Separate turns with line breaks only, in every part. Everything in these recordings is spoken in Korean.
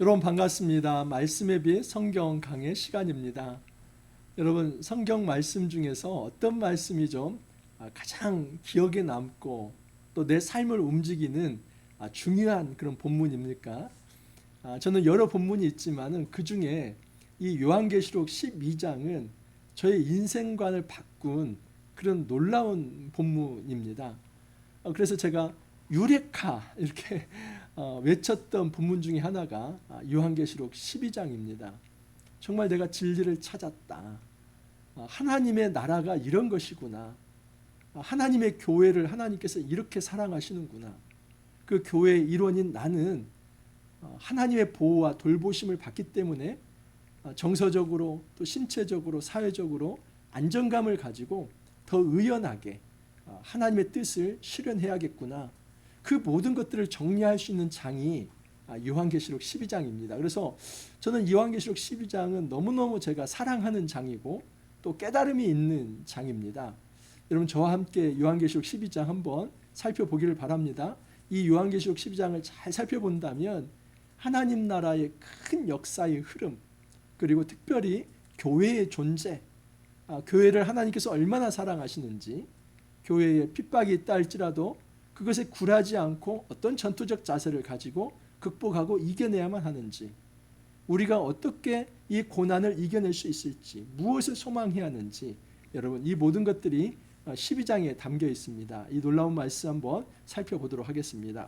여러분 반갑습니다. 말씀에 비해 성경 강의 시간입니다. 여러분 성경 말씀 중에서 어떤 말씀이 좀 가장 기억에 남고 또 내 삶을 움직이는 중요한 그런 본문입니까? 저는 여러 본문이 있지만은 그 중에 이 요한계시록 12장은 저의 인생관을 바꾼 그런 놀라운 본문입니다. 그래서 제가 유레카 이렇게 외쳤던 본문 중에 하나가 요한계시록 12장입니다. 정말 내가 진리를 찾았다. 하나님의 나라가 이런 것이구나. 하나님의 교회를 하나님께서 이렇게 사랑하시는구나. 그 교회의 일원인 나는 하나님의 보호와 돌보심을 받기 때문에 정서적으로 또 신체적으로 사회적으로 안정감을 가지고 더 의연하게 하나님의 뜻을 실현해야겠구나. 그 모든 것들을 정리할 수 있는 장이 요한계시록 12장입니다. 그래서 저는 요한계시록 12장은 너무너무 제가 사랑하는 장이고 또 깨달음이 있는 장입니다. 여러분 저와 함께 요한계시록 12장 한번 살펴보기를 바랍니다. 이 요한계시록 12장을 잘 살펴본다면 하나님 나라의 큰 역사의 흐름, 그리고 특별히 교회의 존재, 교회를 하나님께서 얼마나 사랑하시는지, 교회에 핍박이 있다 할지라도 그것에 굴하지 않고 어떤 전투적 자세를 가지고 극복하고 이겨내야만 하는지, 우리가 어떻게 이 고난을 이겨낼 수 있을지, 무엇을 소망해야 하는지, 여러분 이 모든 것들이 12장에 담겨 있습니다. 이 놀라운 말씀 한번 살펴보도록 하겠습니다.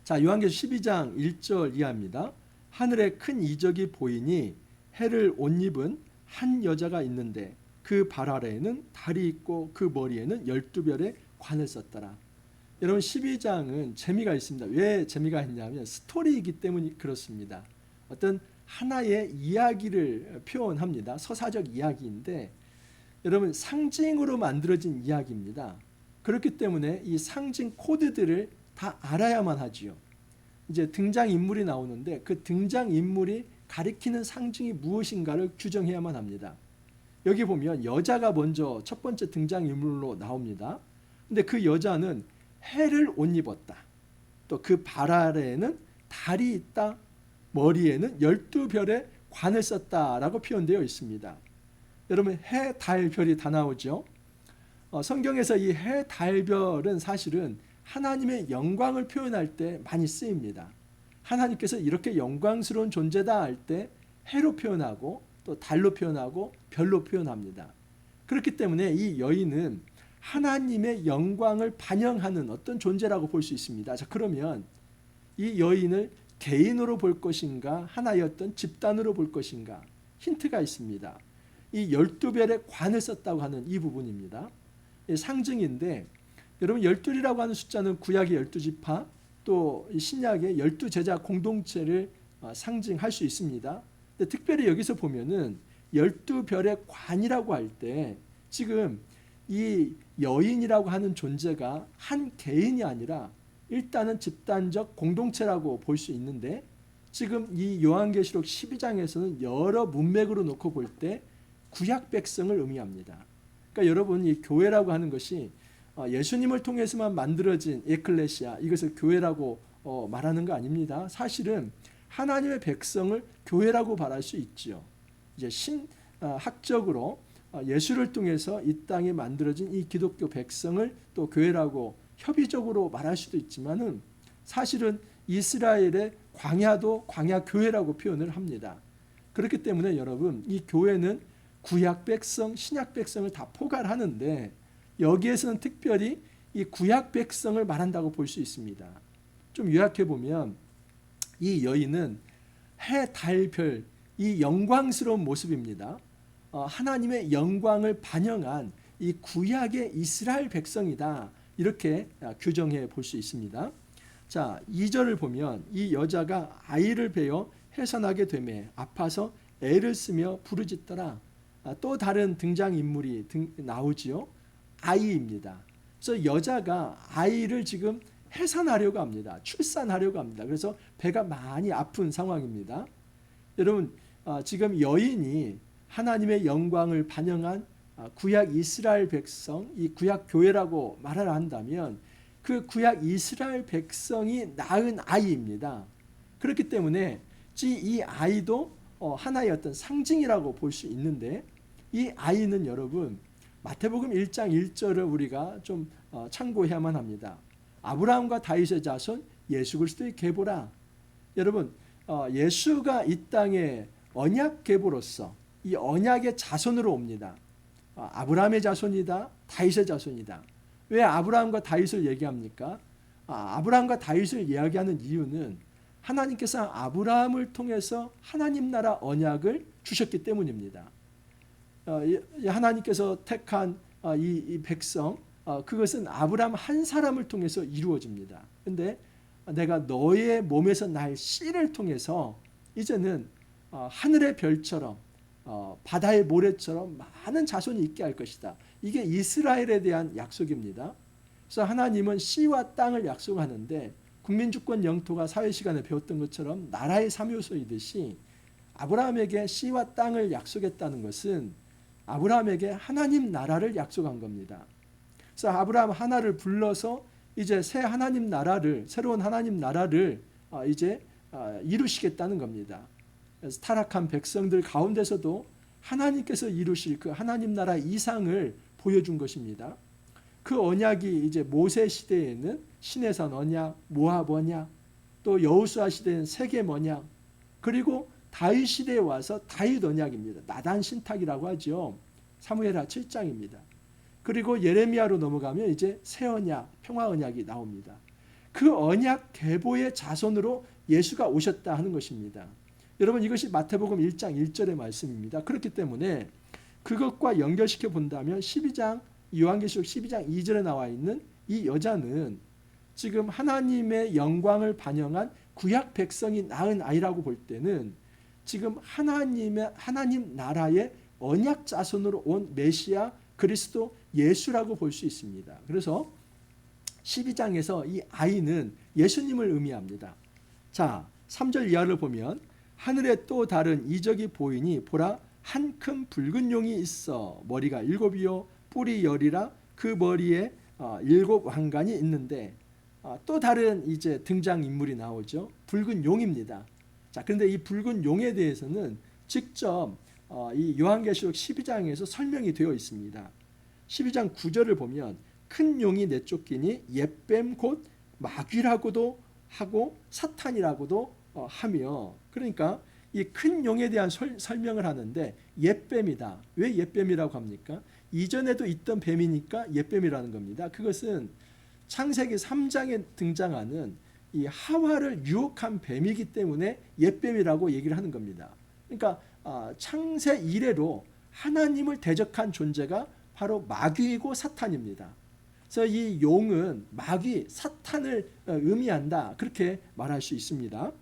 자, 요한계시록 12장 1절 이하입니다. 하늘에 큰 이적이 보이니 해를 옷 입은 한 여자가 있는데 그 발 아래에는 달이 있고 그 머리에는 12별의 관을 썼더라. 여러분 12장은 재미가 있습니다. 왜 재미가 있냐면 스토리이기 때문에 그렇습니다. 어떤 하나의 이야기를 표현합니다. 서사적 이야기인데 여러분 상징으로 만들어진 이야기입니다. 그렇기 때문에 이 상징 코드들을 다 알아야만 하지요. 이제 등장인물이 나오는데 그 등장인물이 가리키는 상징이 무엇인가를 규정해야만 합니다. 여기 보면 여자가 먼저 첫 번째 등장인물로 나옵니다. 근데 그 여자는 해를 옷 입었다. 또 그 발 아래에는 달이 있다. 머리에는 12별의 관을 썼다라고 표현되어 있습니다. 여러분 해, 달, 별이 다 나오죠. 성경에서 이 해, 달, 별은 사실은 하나님의 영광을 표현할 때 많이 쓰입니다. 하나님께서 이렇게 영광스러운 존재다 할 때 해로 표현하고 또 달로 표현하고 별로 표현합니다. 그렇기 때문에 이 여인은 하나님의 영광을 반영하는 어떤 존재라고 볼 수 있습니다. 자, 그러면 이 여인을 개인으로 볼 것인가 하나의 어떤 집단으로 볼 것인가 힌트가 있습니다. 이 12별의 관을 썼다고 하는 이 부분입니다. 상징인데 여러분 12이라고 하는 숫자는 구약의 12지파 또 신약의 12제자 공동체를 상징할 수 있습니다. 근데 특별히 여기서 보면은 12별의 관이라고 할 때 지금 이 여인이라고 하는 존재가 한 개인이 아니라 일단은 집단적 공동체라고 볼 수 있는데 지금 이 요한계시록 12장에서는 여러 문맥으로 놓고 볼 때 구약 백성을 의미합니다. 그러니까 여러분 이 교회라고 하는 것이 예수님을 통해서만 만들어진 에클레시아, 이것을 교회라고 말하는 거 아닙니다. 사실은 하나님의 백성을 교회라고 말할 수 있죠. 이제 학적으로 예수를 통해서 이 땅에 만들어진 이 기독교 백성을 또 교회라고 협의적으로 말할 수도 있지만은 사실은 이스라엘의 광야도 광야 교회라고 표현을 합니다. 그렇기 때문에 여러분 이 교회는 구약 백성, 신약 백성을 다 포괄하는데 여기에서는 특별히 이 구약 백성을 말한다고 볼 수 있습니다. 좀 요약해 보면 이 여인은 해, 달, 별, 이 영광스러운 모습입니다. 하나님의 영광을 반영한 이 구약의 이스라엘 백성이다. 이렇게 규정해 볼 수 있습니다. 자, 2절을 보면 이 여자가 아이를 베어 해산하게 되매 아파서 애를 쓰며 부르짖더라. 또 다른 등장인물이 나오지요. 아이입니다. 그래서 여자가 아이를 지금 해산하려고 합니다. 출산하려고 합니다. 그래서 배가 많이 아픈 상황입니다. 여러분 지금 여인이 하나님의 영광을 반영한 구약 이스라엘 백성, 이 구약 교회라고 말을 한다면 그 구약 이스라엘 백성이 낳은 아이입니다. 그렇기 때문에 이 아이도 하나의 어떤 상징이라고 볼 수 있는데, 이 아이는 여러분 마태복음 1장 1절을 우리가 좀 참고해야만 합니다. 아브라함과 다윗의 자손 예수 그리스도의 계보라. 여러분 예수가 이 땅에 언약 계보로서 이 언약의 자손으로 옵니다. 아브라함의 자손이다, 다윗의 자손이다. 왜 아브라함과 다윗을 얘기합니까? 아브라함과 다윗을 이야기하는 이유는 하나님께서 아브라함을 통해서 하나님 나라 언약을 주셨기 때문입니다. 하나님께서 택한 이 백성, 그것은 아브라함 한 사람을 통해서 이루어집니다. 근데 내가 너의 몸에서 날 씨를 통해서 이제는 하늘의 별처럼 바다의 모래처럼 많은 자손이 있게 할 것이다. 이게 이스라엘에 대한 약속입니다. 그래서 하나님은 씨와 땅을 약속하는데, 국민주권 영토가 사회 시간에 배웠던 것처럼 나라의 3요소이듯이 아브라함에게 씨와 땅을 약속했다는 것은 아브라함에게 하나님 나라를 약속한 겁니다. 그래서 아브라함 하나를 불러서 이제 새 하나님 나라를, 새로운 하나님 나라를 이제 이루시겠다는 겁니다. 그래서 타락한 백성들 가운데서도 하나님께서 이루실 그 하나님 나라 이상을 보여준 것입니다. 그 언약이 이제 모세 시대에는 시내산 언약, 모압 언약, 또 여호수아 시대에는 세겜 언약, 그리고 다윗 시대에 와서 다윗 언약입니다. 나단 신탁이라고 하죠. 사무엘하 7장입니다. 그리고 예레미야로 넘어가면 이제 새 언약, 평화 언약이 나옵니다. 그 언약 계보의 자손으로 예수가 오셨다 하는 것입니다. 여러분 이것이 마태복음 1장 1절의 말씀입니다. 그렇기 때문에 그것과 연결시켜 본다면 요한계시록 12장 2절에 나와 있는 이 여자는 지금 하나님의 영광을 반영한 구약 백성이 낳은 아이라고 볼 때는 지금 하나님 나라의 언약 자손으로 온 메시아 그리스도 예수라고 볼 수 있습니다. 그래서 12장에서 이 아이는 예수님을 의미합니다. 자, 3절 이하를 보면 하늘에 또 다른 이적이 보이니 보라 한 큰 붉은 용이 있어 머리가 7이요 뿔이 10이라 그 머리에 7 왕관이 있는데, 또 다른 이제 등장 인물이 나오죠. 붉은 용입니다. 자, 그런데 이 붉은 용에 대해서는 직접 이 요한계시록 12장에서 설명이 되어 있습니다. 12장 9절을 보면 큰 용이 내쫓기니 옛뱀 곧 마귀라고도 하고 사탄이라고도 하며, 그러니까 이 큰 용에 대한 설명을 하는데 옛뱀이다. 왜 옛뱀이라고 합니까? 이전에도 있던 뱀이니까 옛뱀이라는 겁니다. 그것은 창세기 3장에 등장하는 이 하와를 유혹한 뱀이기 때문에 옛뱀이라고 얘기를 하는 겁니다. 그러니까 창세 이래로 하나님을 대적한 존재가 바로 마귀이고 사탄입니다. 그래서 이 용은 마귀, 사탄을 의미한다, 그렇게 말할 수 있습니다.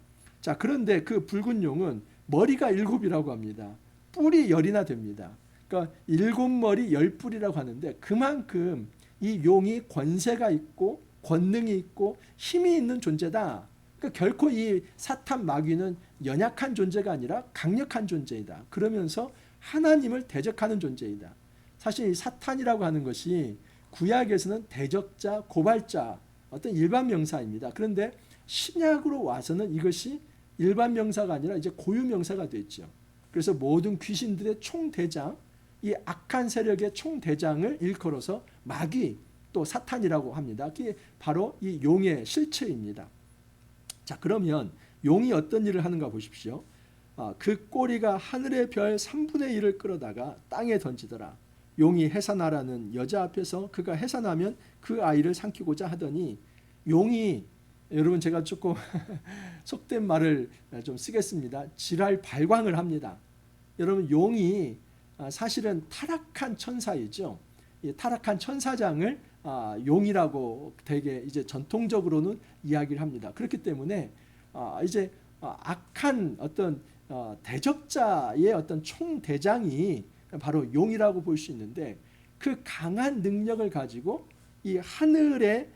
자, 그런데 그 붉은 용은 머리가 7이라고 합니다. 뿔이 10이나 됩니다. 그러니까 7머리 10뿔이라고 하는데 그만큼 이 용이 권세가 있고 권능이 있고 힘이 있는 존재다. 그러니까 결코 이 사탄 마귀는 연약한 존재가 아니라 강력한 존재이다. 그러면서 하나님을 대적하는 존재이다. 사실 이 사탄이라고 하는 것이 구약에서는 대적자, 고발자, 어떤 일반 명사입니다. 그런데 신약으로 와서는 이것이 일반 명사가 아니라 이제 고유 명사가 됐죠. 그래서 모든 귀신들의 총대장, 이 악한 세력의 총대장을 일컬어서 마귀 또 사탄이라고 합니다. 그게 바로 이 용의 실체입니다. 자, 그러면 용이 어떤 일을 하는가 보십시오. 그 꼬리가 하늘의 별 3분의 1을 끌어다가 땅에 던지더라. 용이 해산하라는 여자 앞에서 그가 해산하면 그 아이를 삼키고자 하더니, 용이, 여러분 제가 조금 속된 말을 좀 쓰겠습니다. 지랄 발광을 합니다. 여러분 용이 사실은 타락한 천사이죠. 이 타락한 천사장을 용이라고 되게 이제 전통적으로는 이야기를 합니다. 그렇기 때문에 이제 악한 어떤 대적자의 어떤 총대장이 바로 용이라고 볼 수 있는데, 그 강한 능력을 가지고 이 하늘의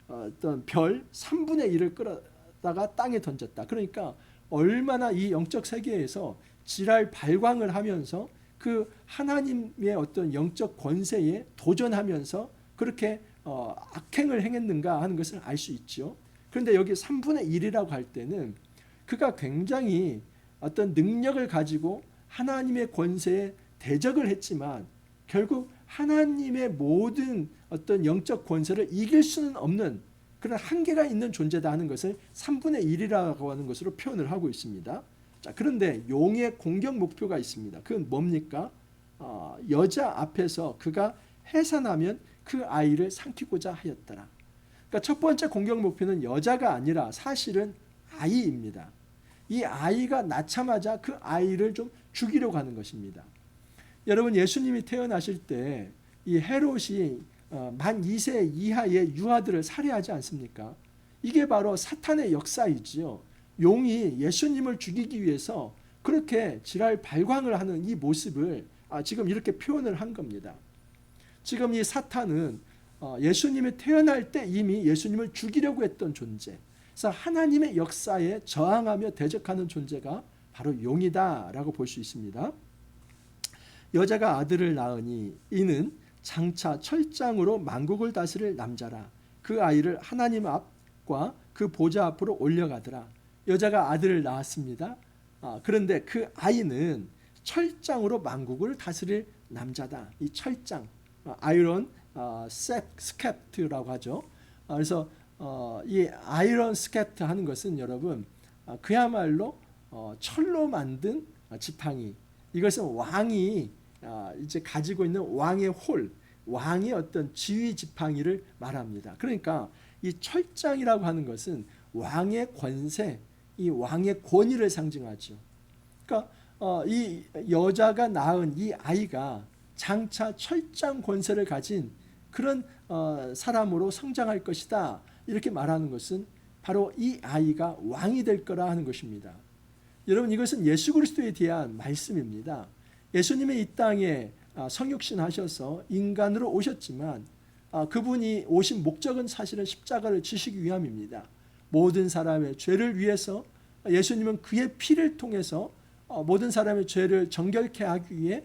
어떤 별 3분의 1을 끌어다가 땅에 던졌다. 그러니까 얼마나 이 영적 세계에서 지랄 발광을 하면서 그 하나님의 어떤 영적 권세에 도전하면서 그렇게 악행을 행했는가 하는 것을 알 수 있죠. 그런데 여기 3분의 1이라고 할 때는 그가 굉장히 어떤 능력을 가지고 하나님의 권세에 대적을 했지만 결국 하나님의 모든 어떤 영적 권세를 이길 수는 없는 그런 한계가 있는 존재다 하는 것을 3분의 1이라고 하는 것으로 표현을 하고 있습니다. 자, 그런데 용의 공격 목표가 있습니다. 그건 뭡니까? 여자 앞에서 그가 해산하면 그 아이를 삼키고자 하였더라. 그러니까 첫 번째 공격 목표는 여자가 아니라 사실은 아이입니다. 이 아이가 낳자마자 그 아이를 좀 죽이려고 하는 것입니다. 여러분, 예수님이 태어나실 때 이 헤롯이 만 2세 이하의 유아들을 살해하지 않습니까? 이게 바로 사탄의 역사이지요. 용이 예수님을 죽이기 위해서 그렇게 지랄 발광을 하는 이 모습을 지금 이렇게 표현을 한 겁니다. 지금 이 사탄은 예수님이 태어날 때 이미 예수님을 죽이려고 했던 존재, 그래서 하나님의 역사에 저항하며 대적하는 존재가 바로 용이다라고 볼 수 있습니다. 여자가 아들을 낳으니 이는 장차 철장으로 만국을 다스릴 남자라. 그 아이를 하나님 앞과 그 보좌 앞으로 올려가더라. 여자가 아들을 낳았습니다. 그런데 그 아이는 철장으로 만국을 다스릴 남자다. 이 철장, 아이런 스캡트라고 하죠. 그래서 이 아이런 스캡트 하는 것은 여러분 그야말로 철로 만든 지팡이, 이것은 왕이 이제 가지고 있는 왕의 홀, 왕의 어떤 지휘 지팡이를 말합니다. 그러니까 이 철장이라고 하는 것은 왕의 권세, 이 왕의 권위를 상징하죠. 그러니까 이 여자가 낳은 이 아이가 장차 철장 권세를 가진 그런 사람으로 성장할 것이다, 이렇게 말하는 것은 바로 이 아이가 왕이 될 거라 하는 것입니다. 여러분, 이것은 예수 그리스도에 대한 말씀입니다. 예수님이 이 땅에 성육신 하셔서 인간으로 오셨지만 그분이 오신 목적은 사실은 십자가를 지시기 위함입니다. 모든 사람의 죄를 위해서 예수님은 그의 피를 통해서 모든 사람의 죄를 정결케 하기 위해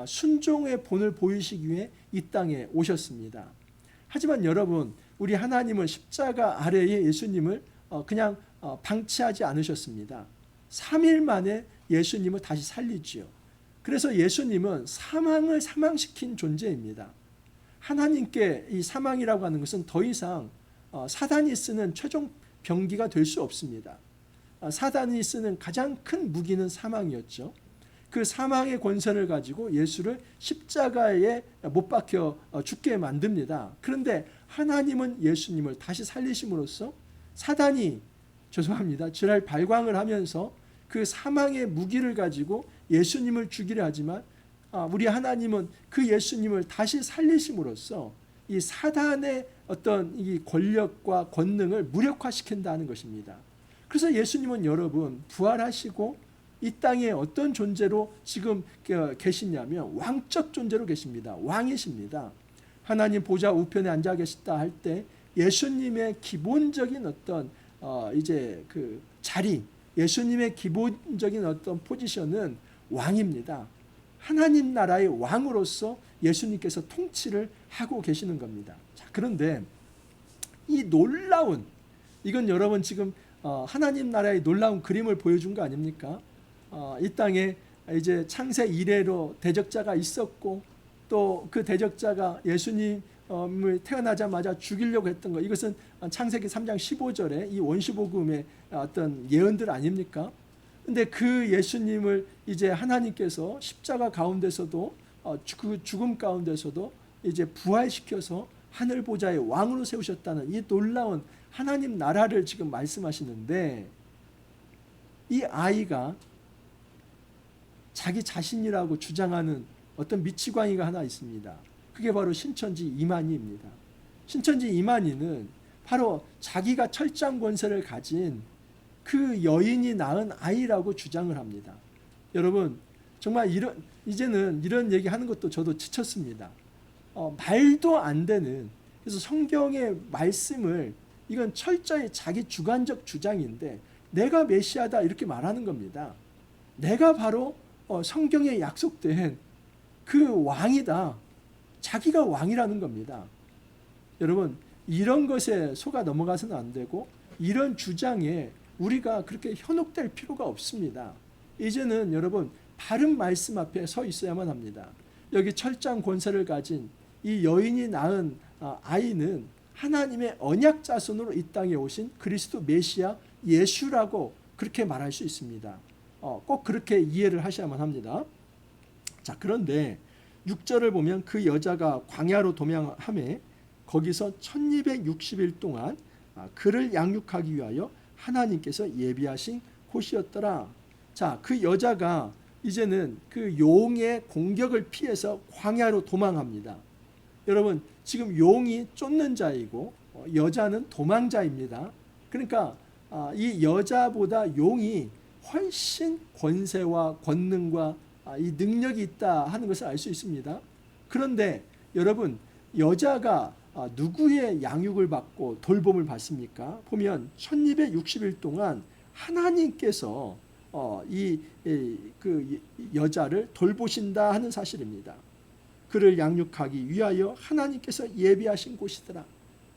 순종의 본을 보이시기 위해 이 땅에 오셨습니다. 하지만 여러분, 우리 하나님은 십자가 아래에 예수님을 그냥 방치하지 않으셨습니다. 3일 만에 예수님을 다시 살리지요. 그래서 예수님은 사망을 사망시킨 존재입니다. 하나님께 이 사망이라고 하는 것은 더 이상 사단이 쓰는 최종 병기가 될 수 없습니다. 사단이 쓰는 가장 큰 무기는 사망이었죠. 그 사망의 권세를 가지고 예수를 십자가에 못 박혀 죽게 만듭니다. 그런데 하나님은 예수님을 다시 살리심으로써 사단이 지랄 발광을 하면서 그 사망의 무기를 가지고 예수님을 죽이려 하지만 우리 하나님은 그 예수님을 다시 살리심으로써 이 사단의 어떤 이 권력과 권능을 무력화시킨다는 것입니다. 그래서 예수님은 여러분 부활하시고 이 땅에 어떤 존재로 지금 계시냐면 왕적 존재로 계십니다. 왕이십니다. 하나님 보좌 우편에 앉아 계시다 할 때 예수님의 기본적인 어떤 이제 그 자리, 예수님의 기본적인 어떤 포지션은 왕입니다. 하나님 나라의 왕으로서 예수님께서 통치를 하고 계시는 겁니다. 자, 그런데 이 놀라운, 이건 여러분 지금 하나님 나라의 놀라운 그림을 보여준 거 아닙니까? 이 땅에 이제 창세 이래로 대적자가 있었고 또 그 대적자가 예수님을 태어나자마자 죽이려고 했던 거, 이것은 창세기 3장 15절에 이 원시복음의 어떤 예언들 아닙니까? 근데 그 예수님을 이제 하나님께서 십자가 가운데서도 그 죽음 가운데서도 이제 부활시켜서 하늘 보좌의 왕으로 세우셨다는 이 놀라운 하나님 나라를 지금 말씀하시는데, 이 아이가 자기 자신이라고 주장하는 어떤 미치광이가 하나 있습니다. 그게 바로 신천지 이만희입니다. 신천지 이만희는 바로 자기가 철장 권세를 가진 그 여인이 낳은 아이라고 주장을 합니다. 여러분, 정말 이제는 이런 얘기하는 것도 저도 지쳤습니다. 말도 안 되는, 그래서 성경의 말씀을, 이건 철저히 자기 주관적 주장인데 내가 메시아다 이렇게 말하는 겁니다. 내가 바로 성경에 약속된 그 왕이다. 자기가 왕이라는 겁니다. 여러분, 이런 것에 속아 넘어가서는 안 되고 이런 주장에 우리가 그렇게 현혹될 필요가 없습니다. 이제는 여러분 바른 말씀 앞에 서 있어야만 합니다. 여기 철장 권세를 가진 이 여인이 낳은 아이는 하나님의 언약 자손으로 이 땅에 오신 그리스도 메시아 예수라고 그렇게 말할 수 있습니다. 꼭 그렇게 이해를 하셔야만 합니다. 자, 그런데 6절을 보면 그 여자가 광야로 도망하매 거기서 1260일 동안 그를 양육하기 위하여 하나님께서 예비하신 곳이었더라. 자, 그 여자가 이제는 그 용의 공격을 피해서 광야로 도망합니다. 여러분, 지금 용이 쫓는 자이고 여자는 도망자입니다. 그러니까 이 여자보다 용이 훨씬 권세와 권능과 이 능력이 있다 하는 것을 알 수 있습니다. 그런데 여러분, 여자가 누구의 양육을 받고 돌봄을 받습니까? 보면 1260일 동안 하나님께서 그 여자를 돌보신다 하는 사실입니다. 그를 양육하기 위하여 하나님께서 예비하신 곳이더라.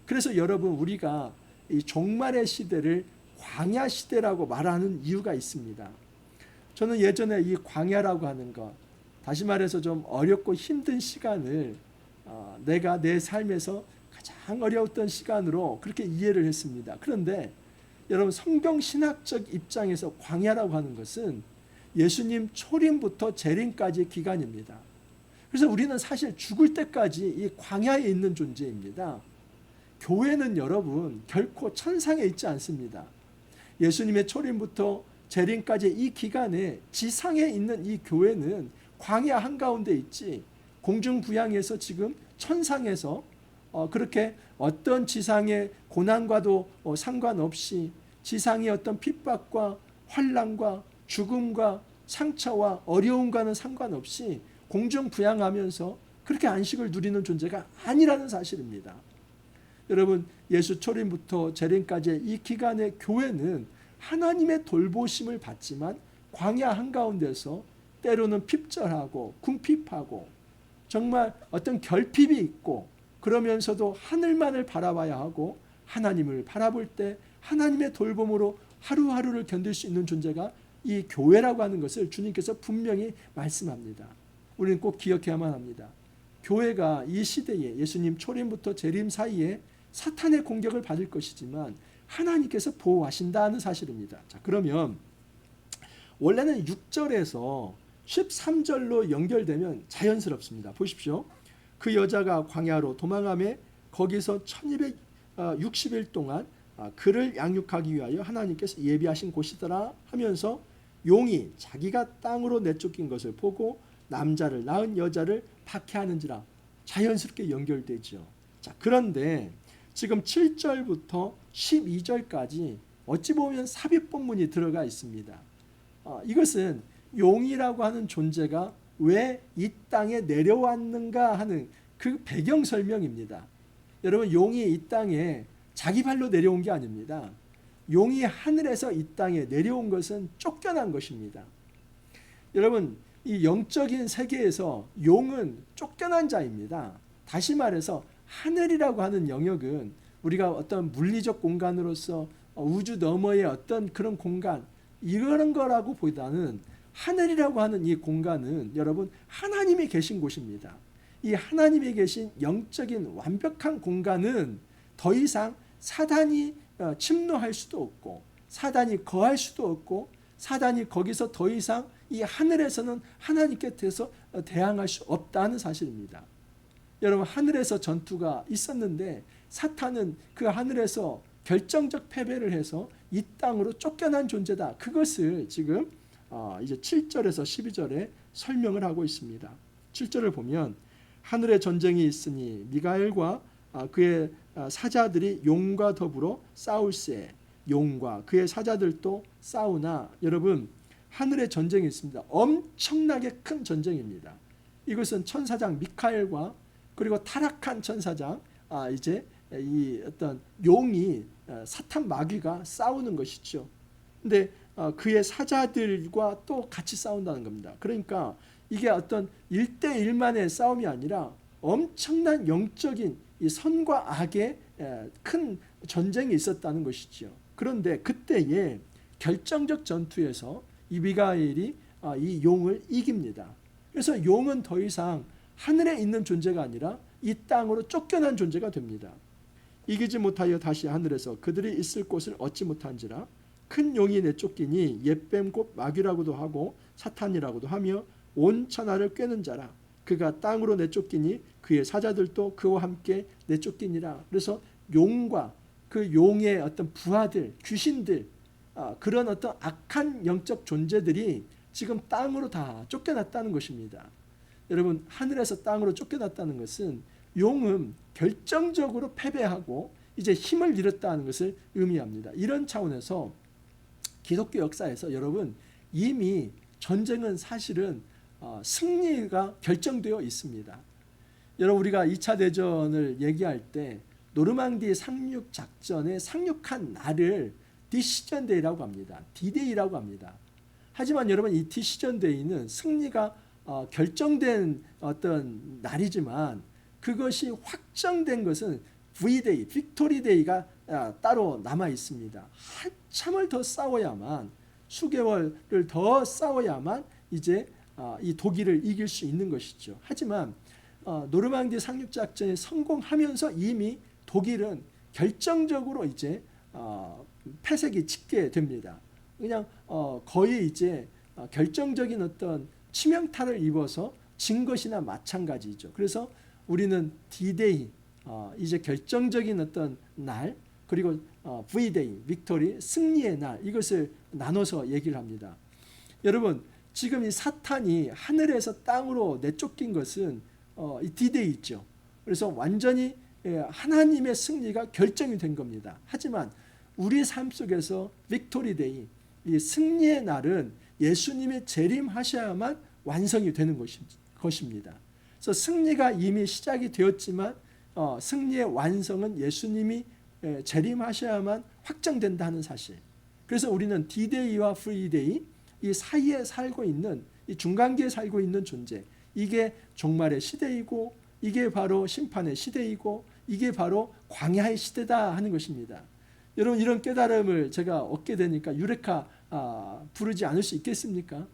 그래서 여러분, 우리가 이 종말의 시대를 광야 시대라고 말하는 이유가 있습니다. 저는 예전에 이 광야라고 하는 것, 다시 말해서 좀 어렵고 힘든 시간을 내가 내 삶에서 가장 어려웠던 시간으로 그렇게 이해를 했습니다. 그런데 여러분, 성경 신학적 입장에서 광야라고 하는 것은 예수님 초림부터 재림까지의 기간입니다. 그래서 우리는 사실 죽을 때까지 이 광야에 있는 존재입니다. 교회는 여러분 결코 천상에 있지 않습니다. 예수님의 초림부터 재림까지 이 기간에 지상에 있는 이 교회는 광야 한가운데 있지, 공중부양에서 지금 천상에서 그렇게 어떤 지상의 고난과도 상관없이, 지상의 어떤 핍박과 환난과 죽음과 상처와 어려움과는 상관없이 공중부양하면서 그렇게 안식을 누리는 존재가 아니라는 사실입니다. 여러분, 예수 초림부터 재림까지의 이 기간의 교회는 하나님의 돌보심을 받지만 광야 한가운데서 때로는 핍절하고 궁핍하고 정말 어떤 결핍이 있고, 그러면서도 하늘만을 바라봐야 하고 하나님을 바라볼 때 하나님의 돌봄으로 하루하루를 견딜 수 있는 존재가 이 교회라고 하는 것을 주님께서 분명히 말씀합니다. 우리는 꼭 기억해야만 합니다. 교회가 이 시대에 예수님 초림부터 재림 사이에 사탄의 공격을 받을 것이지만 하나님께서 보호하신다는 사실입니다. 자, 그러면 원래는 6절에서 13절로 연결되면 자연스럽습니다. 보십시오. 그 여자가 광야로 도망하며 거기서 1260일 동안 그를 양육하기 위하여 하나님께서 예비하신 곳이더라 하면서 용이 자기가 땅으로 내쫓긴 것을 보고 남자를 낳은 여자를 박해하는지라, 자연스럽게 연결되죠. 자, 그런데 지금 7절부터 12절까지 어찌 보면 삽입본문이 들어가 있습니다. 이것은 용이라고 하는 존재가 왜 이 땅에 내려왔는가 하는 그 배경 설명입니다. 여러분, 용이 이 땅에 자기 발로 내려온 게 아닙니다. 용이 하늘에서 이 땅에 내려온 것은 쫓겨난 것입니다. 여러분, 이 영적인 세계에서 용은 쫓겨난 자입니다. 다시 말해서 하늘이라고 하는 영역은 우리가 어떤 물리적 공간으로서 우주 너머의 어떤 그런 공간, 이런 거라고 보다는 하늘이라고 하는 이 공간은 여러분 하나님이 계신 곳입니다. 이 하나님이 계신 영적인 완벽한 공간은 더 이상 사단이 침노할 수도 없고, 사단이 거할 수도 없고, 사단이 거기서 더 이상 이 하늘에서는 하나님께 대해서 대항할 수 없다는 사실입니다. 여러분, 하늘에서 전투가 있었는데 사탄은 그 하늘에서 결정적 패배를 해서 이 땅으로 쫓겨난 존재다. 그것을 지금 이제 7절에서 12절에 설명을 하고 있습니다. 7절을 보면 하늘에 전쟁이 있으니 미가엘과 그의 사자들이 용과 더불어 싸울세, 용과 그의 사자들도 싸우나. 여러분, 하늘에 전쟁이 있습니다. 엄청나게 큰 전쟁입니다. 이것은 천사장 미카엘과 그리고 타락한 천사장 이제 이 어떤 용이 사탄 마귀가 싸우는 것이죠. 근데 그의 사자들과 또 같이 싸운다는 겁니다. 그러니까 이게 어떤 1대1만의 싸움이 아니라 엄청난 영적인 이 선과 악의 큰 전쟁이 있었다는 것이죠. 그런데 그때에 결정적 전투에서 이 미가엘이 이 용을 이깁니다. 그래서 용은 더 이상 하늘에 있는 존재가 아니라 이 땅으로 쫓겨난 존재가 됩니다. 이기지 못하여 다시 하늘에서 그들이 있을 곳을 얻지 못한지라 큰 용이 내쫓기니 옛뱀 곧 마귀라고도 하고 사탄이라고도 하며 온 천하를 꿰는 자라. 그가 땅으로 내쫓기니 그의 사자들도 그와 함께 내쫓기니라. 그래서 용과 그 용의 어떤 부하들, 귀신들, 그런 어떤 악한 영적 존재들이 지금 땅으로 다 쫓겨났다는 것입니다. 여러분, 하늘에서 땅으로 쫓겨났다는 것은 용은 결정적으로 패배하고 이제 힘을 잃었다는 것을 의미합니다. 이런 차원에서 기독교 역사에서 여러분, 이미 전쟁은 사실은 승리가 결정되어 있습니다. 여러분, 우리가 2차 대전을 얘기할 때 노르망디 상륙 작전에 상륙한 날을 디시전 데이라고 합니다. D-Day라고 합니다. 하지만 여러분, 이 디시전 데이는 승리가 결정된 어떤 날이지만 그것이 확정된 것은 V-Day, 빅토리 데이가 따로 남아 있습니다. 한참을 더 싸워야만, 수개월을 더 싸워야만 이제 이 독일을 이길 수 있는 것이죠. 하지만 노르망디 상륙 작전에 성공하면서 이미 독일은 결정적으로 이제 패색이 짙게 됩니다. 그냥 거의 이제 결정적인 어떤 치명타를 입어서 진 것이나 마찬가지죠. 그래서 우리는 D-Day, 이제 결정적인 어떤 날, 그리고 V-Day, 빅토리, 승리의 날, 이것을 나눠서 얘기를 합니다. 여러분, 지금 이 사탄이 하늘에서 땅으로 내쫓긴 것은 이 D-Day 있죠. 그래서 완전히 하나님의 승리가 결정이 된 겁니다. 하지만 우리 삶 속에서 빅토리 데이, 이 승리의 날은 예수님이 재림하셔야만 완성이 되는 것입니다. 그래서 승리가 이미 시작이 되었지만 승리의 완성은 예수님이 재림하셔야만 확정된다는 사실. 그래서 우리는 D-Day와 V-Day, 이 사이에 살고 있는, 이 중간기에 살고 있는 존재, 이게 종말의 시대이고 이게 바로 심판의 시대이고 이게 바로 광야의 시대다 하는 것입니다. 여러분, 이런 깨달음을 제가 얻게 되니까 유레카 부르지 않을 수 있겠습니까?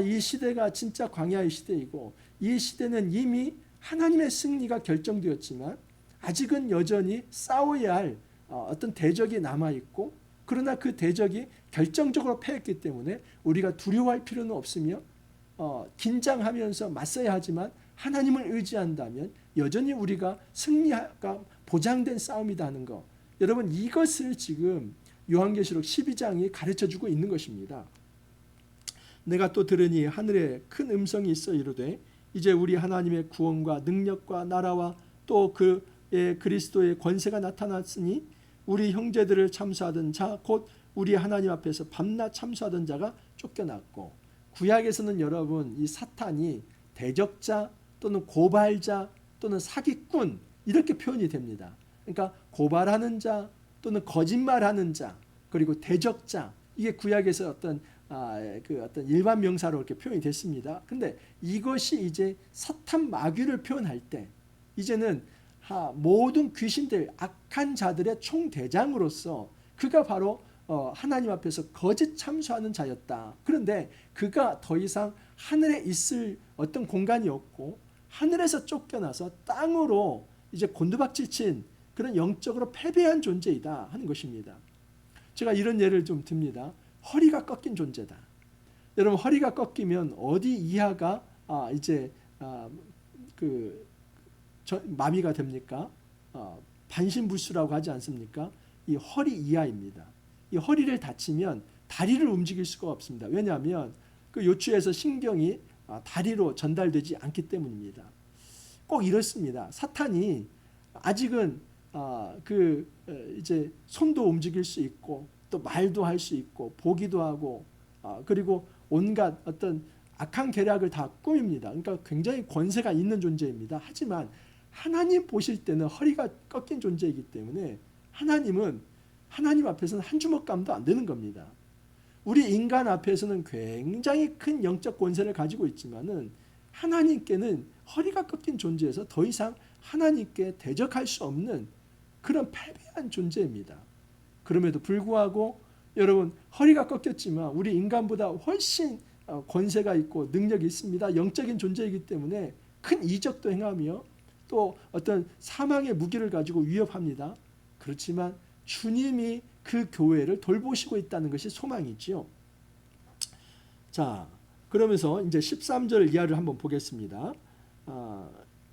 이 시대가 진짜 광야의 시대이고 이 시대는 이미 하나님의 승리가 결정되었지만 아직은 여전히 싸워야 할 어떤 대적이 남아있고, 그러나 그 대적이 결정적으로 패했기 때문에 우리가 두려워할 필요는 없으며 긴장하면서 맞서야 하지만 하나님을 의지한다면 여전히 우리가 승리가 보장된 싸움이다 하는 것, 여러분, 이것을 지금 요한계시록 12장이 가르쳐주고 있는 것입니다. 내가 또 들으니 하늘에 큰 음성이 있어 이르되 이제 우리 하나님의 구원과 능력과 나라와 또 그의 그리스도의 권세가 나타났으니 우리 형제들을 참수하던 자 곧 우리 하나님 앞에서 밤낮 참수하던 자가 쫓겨났고, 구약에서는 여러분, 이 사탄이 대적자 또는 고발자 또는 사기꾼 이렇게 표현이 됩니다. 그러니까 고발하는 자 또는 거짓말하는 자 그리고 대적자, 이게 구약에서 어떤 일반 명사로 이렇게 표현이 됐습니다. 근데 이것이 이제 사탄 마귀를 표현할 때 이제는 모든 귀신들, 악한 자들의 총대장으로서 그가 바로 하나님 앞에서 거짓 참수하는 자였다. 그런데 그가 더 이상 하늘에 있을 어떤 공간이 없고 하늘에서 쫓겨나서 땅으로 이제 곤두박질 친 그런 영적으로 패배한 존재이다 하는 것입니다. 제가 이런 예를 좀 듭니다. 허리가 꺾인 존재다. 여러분, 허리가 꺾이면 어디 이하가 마비가 됩니까? 반신불수라고 하지 않습니까? 이 허리 이하입니다. 이 허리를 다치면 다리를 움직일 수가 없습니다. 왜냐하면 그 요추에서 신경이 다리로 전달되지 않기 때문입니다. 꼭 이렇습니다. 사탄이 아직은 이제 손도 움직일 수 있고 또 말도 할 수 있고 보기도 하고 그리고 온갖 어떤 악한 계략을 다 꾸밉니다. 그러니까 굉장히 권세가 있는 존재입니다. 하지만 하나님 보실 때는 허리가 꺾인 존재이기 때문에 하나님 앞에서는 한 주먹감도 안 되는 겁니다. 우리 인간 앞에서는 굉장히 큰 영적 권세를 가지고 있지만은 하나님께는 허리가 꺾인 존재에서 더 이상 하나님께 대적할 수 없는 그런 패배한 존재입니다. 그럼에도 불구하고 여러분 허리가 꺾였지만 우리 인간보다 훨씬 권세가 있고 능력이 있습니다. 영적인 존재이기 때문에 큰 이적도 행하며 또 어떤 사망의 무기를 가지고 위협합니다. 그렇지만 주님이 그 교회를 돌보시고 있다는 것이 소망이지요. 자, 그러면서 이제 13절 이하를 한번 보겠습니다.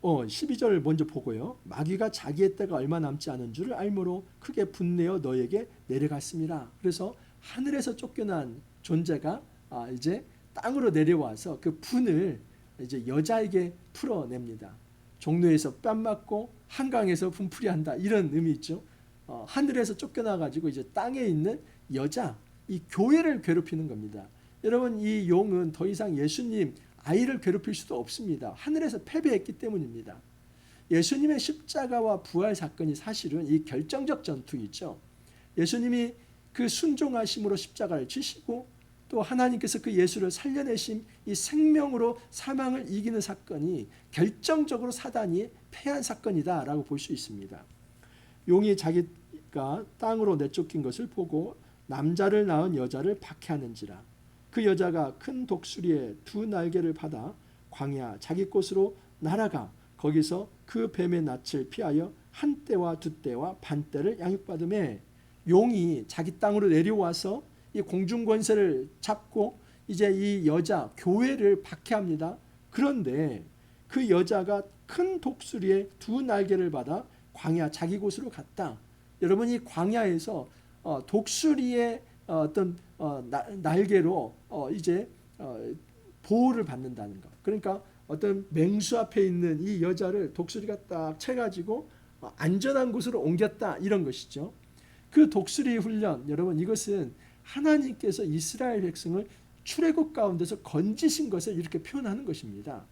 12절을 먼저 보고요. 마귀가 자기의 때가 얼마 남지 않은 줄을 알므로 크게 분내어 너에게 내려갔습니다. 그래서 하늘에서 쫓겨난 존재가 이제 땅으로 내려와서 그 분을 이제 여자에게 풀어냅니다. 종로에서 뺨 맞고 한강에서 분풀이 한다, 이런 의미 있죠. 하늘에서 쫓겨나 가지고 이제 땅에 있는 여자, 이 교회를 괴롭히는 겁니다. 여러분 이 용은 더 이상 예수님 아이를 괴롭힐 수도 없습니다. 하늘에서 패배했기 때문입니다. 예수님의 십자가와 부활 사건이 사실은 이 결정적 전투이죠. 예수님이 그 순종하심으로 십자가를 지시고 또 하나님께서 그 예수를 살려내심, 이 생명으로 사망을 이기는 사건이 결정적으로 사단이 패한 사건이다라고 볼 수 있습니다. 용이 자기가 땅으로 내쫓긴 것을 보고 남자를 낳은 여자를 박해하는지라. 그 여자가 큰 독수리의 두 날개를 받아 광야 자기 곳으로 날아가 거기서 그 뱀의 낯을 피하여 한 떼와 두 떼와 반 떼를 양육받음에, 용이 자기 땅으로 내려와서 이 공중 권세를 잡고 이제 이 여자 교회를 박해합니다. 그런데 그 여자가 큰 독수리의 두 날개를 받아 광야 자기 곳으로 갔다. 여러분 이 광야에서 독수리의 어떤 날개로 이제 보호를 받는다는 것. 그러니까 어떤 맹수 앞에 있는 이 여자를 독수리가 딱 채가지고 안전한 곳으로 옮겼다, 이런 것이죠. 그 독수리 훈련, 여러분 이것은 하나님께서 이스라엘 백성을 출애굽 가운데서 건지신 것을 이렇게 표현하는 것입니다.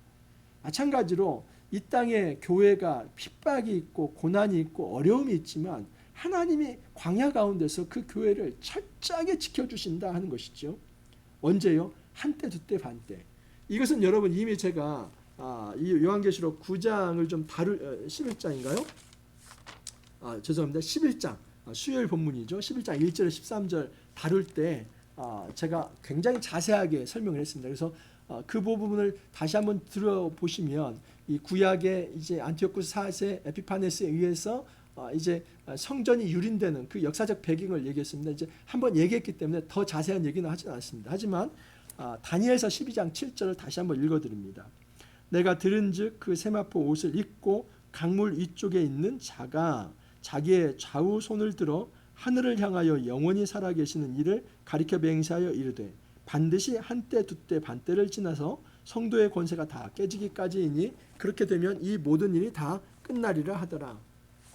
마찬가지로 이 땅에 교회가 핍박이 있고 고난이 있고 어려움이 있지만 하나님이 광야 가운데서 그 교회를 철저하게 지켜주신다 하는 것이죠. 언제요? 한때, 두때, 반때. 이것은 여러분 이미 제가 이 요한계시록 9장을 좀 11장인가요? 죄송합니다. 11장 수요일 본문이죠. 11장 1절에 13절 다룰 때 제가 굉장히 자세하게 설명을 했습니다. 그래서 그 부분을 다시 한번 들어보시면 이 구약의 이제 안티오쿠스 4세 에피파네스에 의해서 이제 성전이 유린되는 그 역사적 배경을 얘기했습니다. 이제 한번 얘기했기 때문에 더 자세한 얘기는 하지 않습니다. 하지만 다니엘서 12장 7절을 다시 한번 읽어드립니다. 내가 들은즉 그 세마포 옷을 입고 강물 위쪽에 있는 자가 자기의 좌우 손을 들어 하늘을 향하여 영원히 살아계시는 이를 가리켜 맹세하여 이르되 반드시 한때 두때 반때를 지나서 성도의 권세가 다 깨지기까지이니 그렇게 되면 이 모든 일이 다 끝나리라 하더라.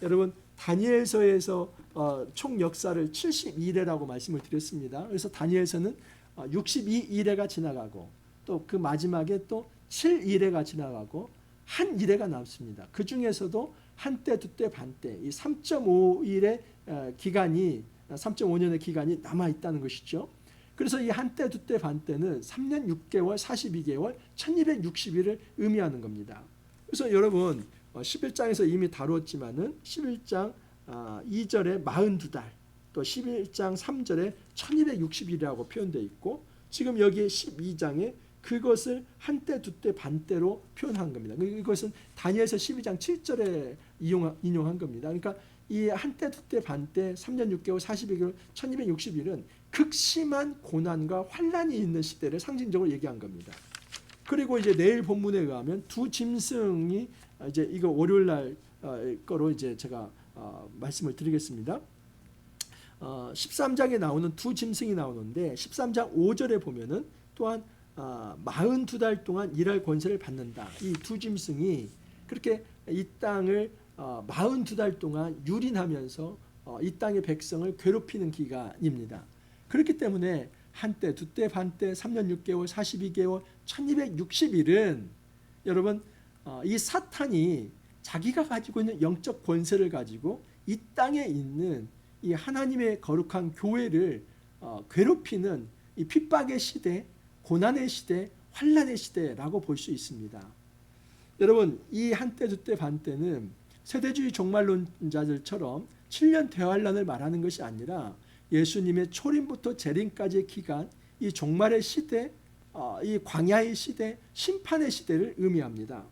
여러분 다니엘서에서 총 역사를 72일에라고 말씀을 드렸습니다. 그래서 다니엘서는 62일에가 지나가고 또 그 마지막에 또 7일에가 지나가고 한 일회가 남습니다. 그 중에서도 한때, 두때, 반때, 이 3.5일의 기간이 3.5년의 기간이 남아 있다는 것이죠. 그래서 이 한때, 두때, 반때는 3년 6개월, 42개월, 1260일을 의미하는 겁니다. 그래서 여러분 11장에서 이미 다루었지만은 11장 2절에 42달, 또 11장 3절에 1260일이라고 표현되어 있고 지금 여기 12장에 그것을 한때, 두때, 반때로 표현한 겁니다. 이것은 다니엘서 12장 7절에 인용한 겁니다. 그러니까 이 한때, 두때, 반때, 3년 6개월, 42개월, 1260일은 극심한 고난과 환란이 있는 시대를 상징적으로 얘기한 겁니다. 그리고 이제 내일 본문에 의하면 두 짐승이 이제 이거 월요일 날 거로 이제 제가 말씀을 드리겠습니다. 13장에 나오는 두 짐승이 나오는데 13장 5절에 보면은 또한 42달 동안 일할 권세를 받는다. 이 두 짐승이 그렇게 이 땅을 42달 동안 유린하면서 이 땅의 백성을 괴롭히는 기간입니다. 그렇기 때문에 한때, 두때, 반때, 3년 6개월, 42개월, 1260일은 여러분 이 사탄이 자기가 가지고 있는 영적 권세를 가지고 이 땅에 있는 이 하나님의 거룩한 교회를 괴롭히는 이 핍박의 시대, 고난의 시대, 환란의 시대라고 볼 수 있습니다. 여러분 이 한때, 두때, 반때는 세대주의 종말론자들처럼 7년 대환란을 말하는 것이 아니라 예수님의 초림부터 재림까지의 기간, 이 종말의 시대, 이 광야의 시대, 심판의 시대를 의미합니다.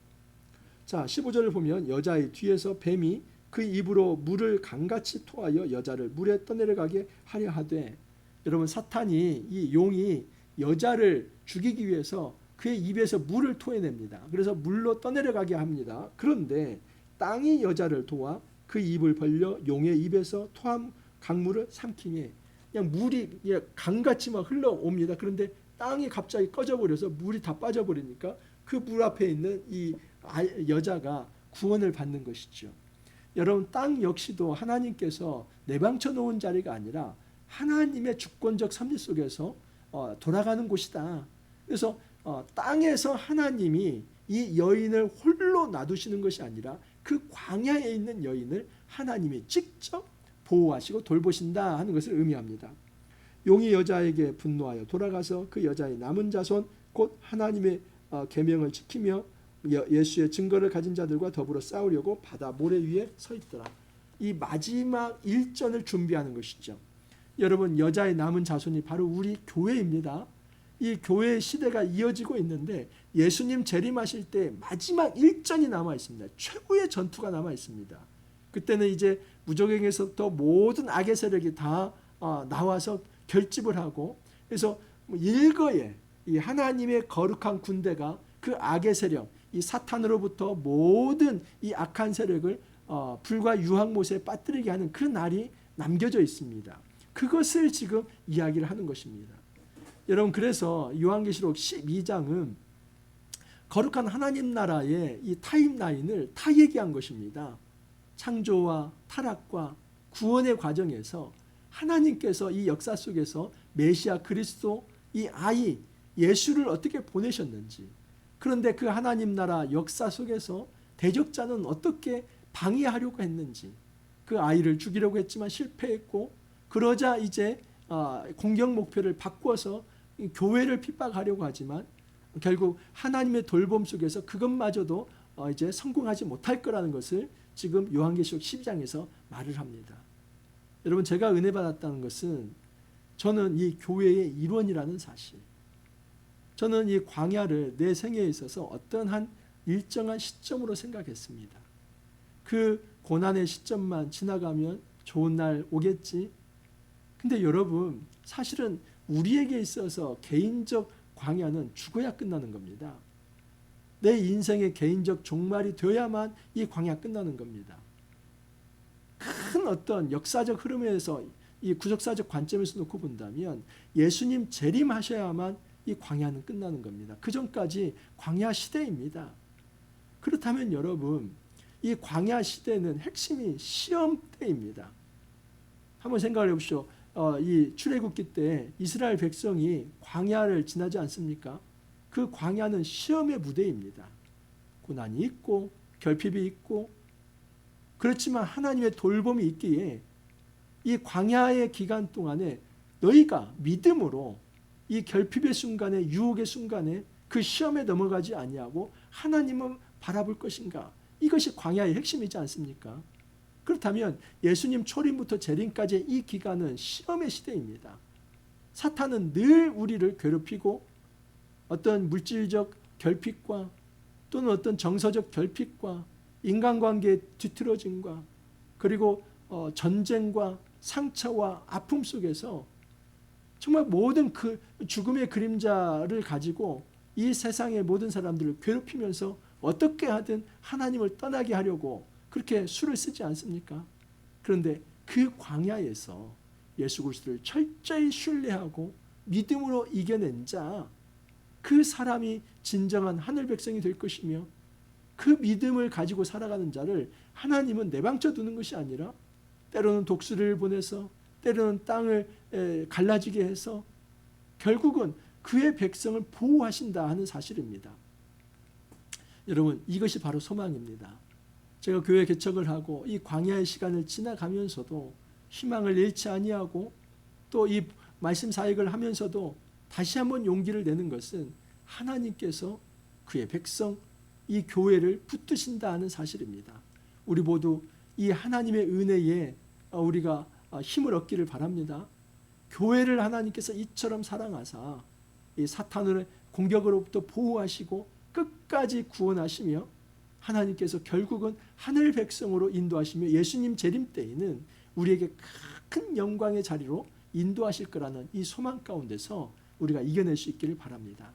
자, 15절을 보면 여자의 뒤에서 뱀이 그 입으로 물을 강같이 토하여 여자를 물에 떠내려가게 하려 하되, 여러분, 사탄이, 이 용이 여자를 죽이기 위해서 그의 입에서 물을 토해냅니다. 그래서 물로 떠내려가게 합니다. 그런데 땅이 여자를 도와 그 입을 벌려 용의 입에서 토한 강물을 삼키니, 그냥 물이 강같이 막 흘러옵니다. 그런데 땅이 갑자기 꺼져버려서 물이 다 빠져버리니까 그 물 앞에 있는 이 여자가 구원을 받는 것이죠. 여러분, 땅 역시도 하나님께서 내방쳐 놓은 자리가 아니라 하나님의 주권적 섭리 속에서 돌아가는 곳이다. 그래서 땅에서 하나님이 이 여인을 홀로 놔두시는 것이 아니라 그 광야에 있는 여인을 하나님이 직접 보호하시고 돌보신다 하는 것을 의미합니다. 용이 여자에게 분노하여 돌아가서 그 여자의 남은 자손 곧 하나님의 계명을 지키며 예수의 증거를 가진 자들과 더불어 싸우려고 바다 모래 위에 서 있더라. 이 마지막 일전을 준비하는 것이죠. 여러분, 여자의 남은 자손이 바로 우리 교회입니다. 이 교회의 시대가 이어지고 있는데 예수님 재림하실 때 마지막 일전이 남아 있습니다. 최고의 전투가 남아 있습니다. 그때는 이제 무적행에서부터 모든 악의 세력이 다 나와서 결집을 하고, 그래서 일거에 이 하나님의 거룩한 군대가 그 악의 세력, 이 사탄으로부터 모든 이 악한 세력을 불과 유황못에 빠뜨리게 하는 그 날이 남겨져 있습니다. 그것을 지금 이야기를 하는 것입니다. 여러분, 그래서 요한계시록 12장은 거룩한 하나님 나라의 이 타임라인을 다 얘기한 것입니다. 창조와 타락과 구원의 과정에서 하나님께서 이 역사 속에서 메시아 그리스도, 이 아이 예수를 어떻게 보내셨는지, 그런데 그 하나님 나라 역사 속에서 대적자는 어떻게 방해하려고 했는지, 그 아이를 죽이려고 했지만 실패했고, 그러자 이제 공격 목표를 바꿔서 교회를 핍박하려고 하지만 결국 하나님의 돌봄 속에서 그것마저도 이제 성공하지 못할 거라는 것을 지금 요한계시록 12장에서 말을 합니다. 여러분, 제가 은혜 받았다는 것은 저는 이 교회의 일원이라는 사실, 저는 이 광야를 내 생애에 있어서 어떤 한 일정한 시점으로 생각했습니다. 그 고난의 시점만 지나가면 좋은 날 오겠지. 근데 여러분, 사실은 우리에게 있어서 개인적 광야는 죽어야 끝나는 겁니다. 내 인생의 개인적 종말이 되어야만 이 광야 끝나는 겁니다. 큰 어떤 역사적 흐름에서, 이 구속사적 관점에서 놓고 본다면 예수님 재림하셔야만 이 광야는 끝나는 겁니다. 그 전까지 광야 시대입니다. 그렇다면 여러분, 이 광야 시대는 핵심이 시험 때입니다. 한번 생각을 해보시오. 이 출애굽기 때 이스라엘 백성이 광야를 지나지 않습니까? 그 광야는 시험의 무대입니다. 고난이 있고 결핍이 있고, 그렇지만 하나님의 돌봄이 있기에 이 광야의 기간 동안에 너희가 믿음으로 이 결핍의 순간에, 유혹의 순간에 그 시험에 넘어가지 아니하고 하나님을 바라볼 것인가? 이것이 광야의 핵심이지 않습니까? 그렇다면 예수님 초림부터 재림까지의 이 기간은 시험의 시대입니다. 사탄은 늘 우리를 괴롭히고 어떤 물질적 결핍과 또는 어떤 정서적 결핍과 인간관계의 뒤틀어짐과 그리고 전쟁과 상처와 아픔 속에서 정말 모든 그 죽음의 그림자를 가지고 이 세상의 모든 사람들을 괴롭히면서 어떻게 하든 하나님을 떠나게 하려고 그렇게 수를 쓰지 않습니까? 그런데 그 광야에서 예수 그리스도를 철저히 신뢰하고 믿음으로 이겨낸 자, 그 사람이 진정한 하늘 백성이 될 것이며, 그 믿음을 가지고 살아가는 자를 하나님은 내방쳐 두는 것이 아니라 때로는 독수리를 보내서, 때로는 땅을 갈라지게 해서 결국은 그의 백성을 보호하신다 하는 사실입니다. 여러분, 이것이 바로 소망입니다. 제가 교회 개척을 하고 이 광야의 시간을 지나가면서도 희망을 잃지 아니하고 또 이 말씀 사역을 하면서도 다시 한번 용기를 내는 것은 하나님께서 그의 백성, 이 교회를 붙드신다 하는 사실입니다. 우리 모두 이 하나님의 은혜에 우리가 힘을 얻기를 바랍니다. 교회를 하나님께서 이처럼 사랑하사 이 사탄의 공격으로부터 보호하시고 끝까지 구원하시며 하나님께서 결국은 하늘 백성으로 인도하시며 예수님 재림 때에는 우리에게 큰 영광의 자리로 인도하실 거라는 이 소망 가운데서 우리가 이겨낼 수 있기를 바랍니다.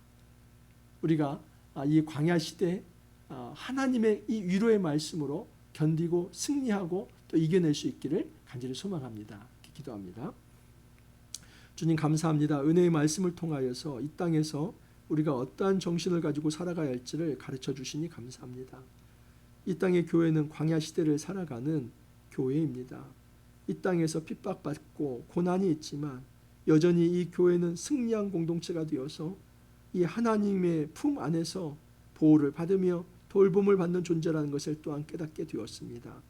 우리가 이 광야 시대에 하나님의 이 위로의 말씀으로 견디고 승리하고 또 이겨낼 수 있기를 간절히 소망합니다. 기도합니다. 주님 감사합니다. 은혜의 말씀을 통하여서 이 땅에서 우리가 어떠한 정신을 가지고 살아가야 할지를 가르쳐 주시니 감사합니다. 이 땅의 교회는 광야 시대를 살아가는 교회입니다. 이 땅에서 핍박받고 고난이 있지만 여전히 이 교회는 승리한 공동체가 되어서 이 하나님의 품 안에서 보호를 받으며 돌봄을 받는 존재라는 것을 또한 깨닫게 되었습니다.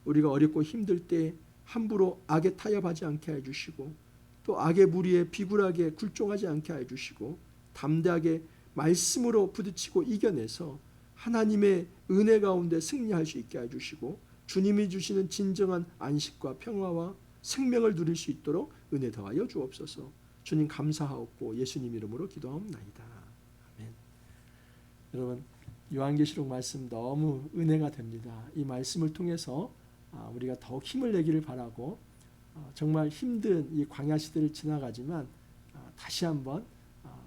우리가 어렵고 힘들 때 함부로 악에 타협하지 않게 해주시고 또 악의 무리에 비굴하게 굴종하지 않게 해주시고 담대하게 말씀으로 부딪히고 이겨내서 하나님의 은혜 가운데 승리할 수 있게 해주시고 주님이 주시는 진정한 안식과 평화와 생명을 누릴 수 있도록 은혜 더하여 주옵소서. 주님 감사하옵고 예수님 이름으로 기도하옵나이다. 아멘. 여러분 요한계시록 말씀 너무 은혜가 됩니다. 이 말씀을 통해서 우리가 더욱 힘을 내기를 바라고 정말 힘든 이 광야 시대를 지나가지만 다시 한번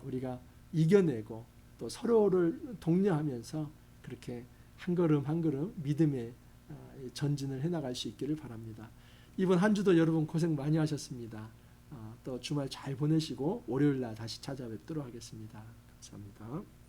우리가 이겨내고 또 서로를 독려하면서 그렇게 한 걸음 한 걸음 믿음의 전진을 해나갈 수 있기를 바랍니다. 이번 한 주도 여러분 고생 많이 하셨습니다. 또 주말 잘 보내시고 월요일 날 다시 찾아뵙도록 하겠습니다. 감사합니다.